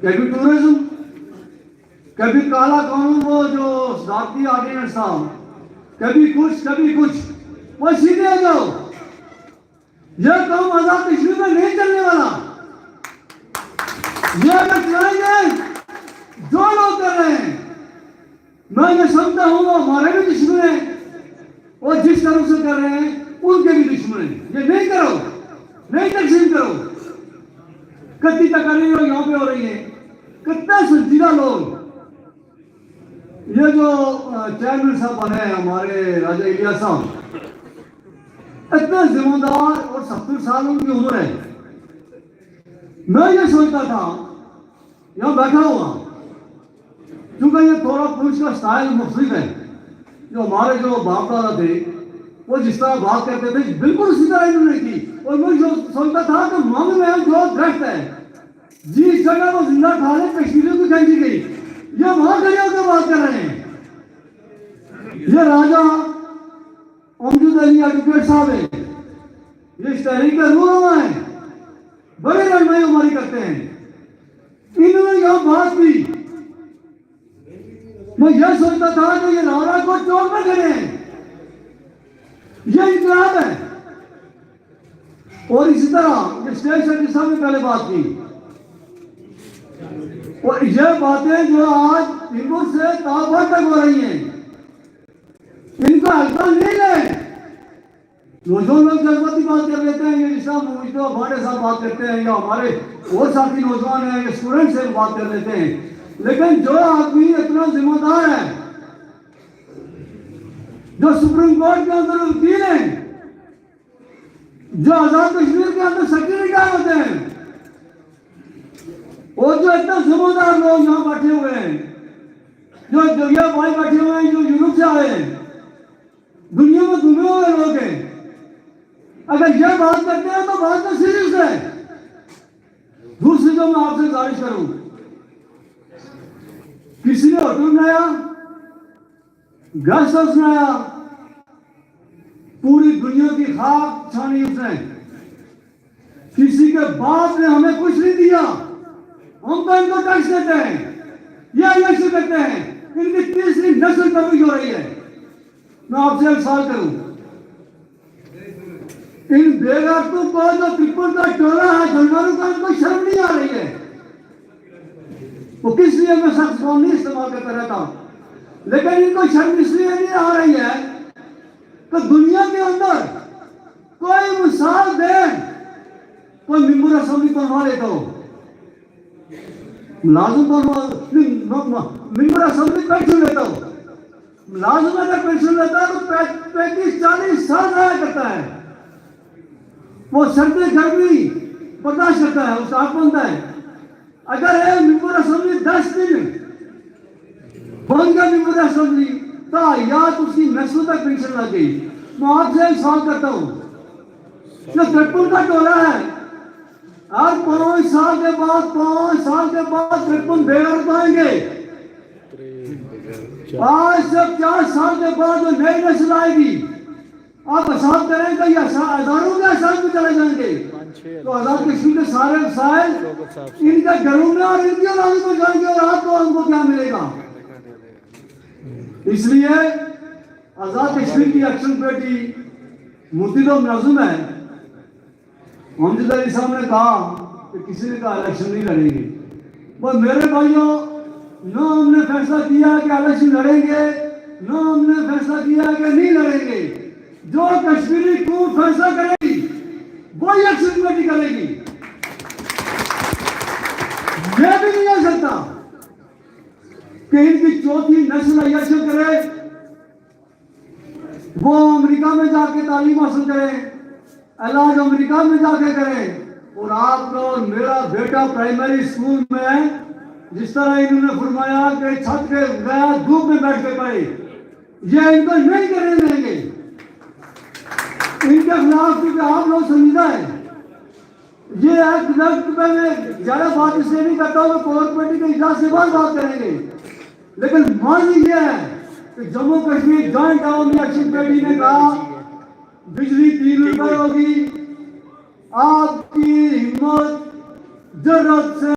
कभी टूरिज्म, कभी काला कानून, वो जो सदारती ऑर्डिनेंस था, कभी कुछ। वो सीधे आ जाओ, यह काम आजाद कश्मीर में नहीं चलने वाला। यह अगर चलेंगे जो लोग कर रहे हैं, मैं ये समझता हूं वो हमारे भी दुश्मन है, और जिस तरह से कर रहे हैं उनके भी दुश्मन है। ये नहीं करो, नहीं तकसीम करो। कितनी तकरीरें यहाँ पे हो रही है, कितना संजीदा लोग। ये जो चेयरमैन साहब बने हैं हमारे राजा इलियास साहब, इतना जिम्मेदार और 70 साल उनकी उम्र है। मैं ये सोचता था यहाँ बैठा हुआ, क्योंकि ये थोड़ा पुलिस का स्टाइल मुख्तलिफ है। जो हमारे जो बाप दादा थे वो जिस तरह बात करते थे बिल्कुल उसी तरह इन्होंने की। और मैं जो सोचता था कि मामले में जो दरख्त है जिस जगह वो जिंदा खा ले कश्मीरियों की खींची गई, ये वहां खड़े होकर बात कर रहे हैं। ये राजा अमजद अली एडवोकेट साहब है, ये इस तहरीक के रूह है, बड़े रहनुमाई हमारी करते हैं। इन्होंने यहां बात की, मैं यह सोचता था कि ये रावरा को चौक में खड़े हैं, ये इनकलाब है। और इसी तरह ये स्टेट सेक्रेटरी साहब ने पहले बात की, और ये बातें जो आज इनको से ताबत तक हो रही हैं, इनका हल्का नहीं है। नौजवान लोग जज्बाती बात कर लेते हैं, ये जिस तरह भाटे साहब बात करते हैं, या हमारे और साथी नौजवान हैं, ये स्टूडेंट से बात कर लेते हैं। लेकिन जो आदमी इतना जिम्मेदार है, जो सुप्रीम कोर्ट के अंदर वकील है, जो आजाद कश्मीर के अंदर सेक्रेटरी होते हैं, और जो इतना जिम्मेदार लोग यहाँ बैठे हुए हैं, जो जगिया भाई बैठे हुए हैं, जो यूरोप से आए हैं, दुनिया में घूमे हुए लोग हैं, अगर यह बात करते हैं तो बात तो सीरियस है। दूसरी जो मैं आपसे गुजारिश करूं, किसी ने होटल बनाया, गेस्ट हाउस बनाया, पूरी दुनिया की खाक छानी उसने, किसी के बाप ने हमें कुछ नहीं दिया, हम तो इनको टैक्स देते हैं, ये इलेक्शन करते हैं, इनकी तीसरी नस्ल कमी हो रही है। मैं आपसे एक सवाल करूं, इन बेगैरतों को जो पिपल का टोला है, जानवरों का, इनको शर्म नहीं आ रही है। वो किस लिए मैं शख्स को नहीं इस्तेमाल करता रहता, लेकिन इनको शर्म इसलिए नहीं आ रही है कि दुनिया के अंदर कोई मिसाल दे, कोई मेंबर असेंबली बनवा लेता हो, मुलाजिम मेंबर असेंबली पेंशन लेता हो, मुलाजिम अगर पेंशन लेता है तो 35-40 साल रहा करता है, वो सर्दी गर्मी बर्दाश्त करता है, वो साफ बनता है। अगर है मेंबर असेंबली 10 दिन बन गया मेंबर असेंबली, तो याद उसकी नस्ल तक पेंशन लग गई। मैं आपसे एक सवाल करता हूँ, जो ट्रिपल का टोला है, आज 5 साल के बाद ट्रिपल बेगर पाएंगे, आज से 4 साल के बाद जो नई नस्ल आएगी, आप हिसाब करेंगे या हजारों के हिसाब में चले जाएंगे, तो आजाद कश्मीर के सारे वसाइल इनके घरों में और इनके औलाद में जाएंगे, और आपको हमको क्या मिलेगा। इसलिए आजाद कश्मीर की एक्शन कमेटी मुद्दे तो मुलाजिम है। अमजद अली साहब ने कहा कि किसी ने कहा इलेक्शन नहीं लड़ेंगे। बस मेरे भाइयों, न हमने फैसला किया कि इलेक्शन लड़ेंगे, न हमने फैसला किया कि नहीं लड़ेंगे। जो कश्मीरी को फैसला करेगी वही एक्शन कमेटी करेगी। यह भी नहीं हो सकता कि इनकी चौथी नस्ल एक्शन करे, वो अमेरिका में जाके तालीम हासिल करे, इलाज अमेरिका में जाके करे, और आपका और मेरा बेटा प्राइमरी स्कूल में जिस तरह इन्होंने फरमाया कि छत के गया धूप में बैठ के पढ़े, ये इनको नहीं करने देंगे। इनके खिलाफ क्योंकि आप लोग संजीदा है, ये मैं ज्यादा बात इसलिए नहीं करता हूँ, कोर कमेटी के इजलास के बाद बात करेंगे। लेकिन मान लीजिए कि जम्मू कश्मीर जॉइंट अवामी एक्शन कमेटी ने कहा बिजली 3 रुपए होगी, आपकी हिम्मत जरूरत से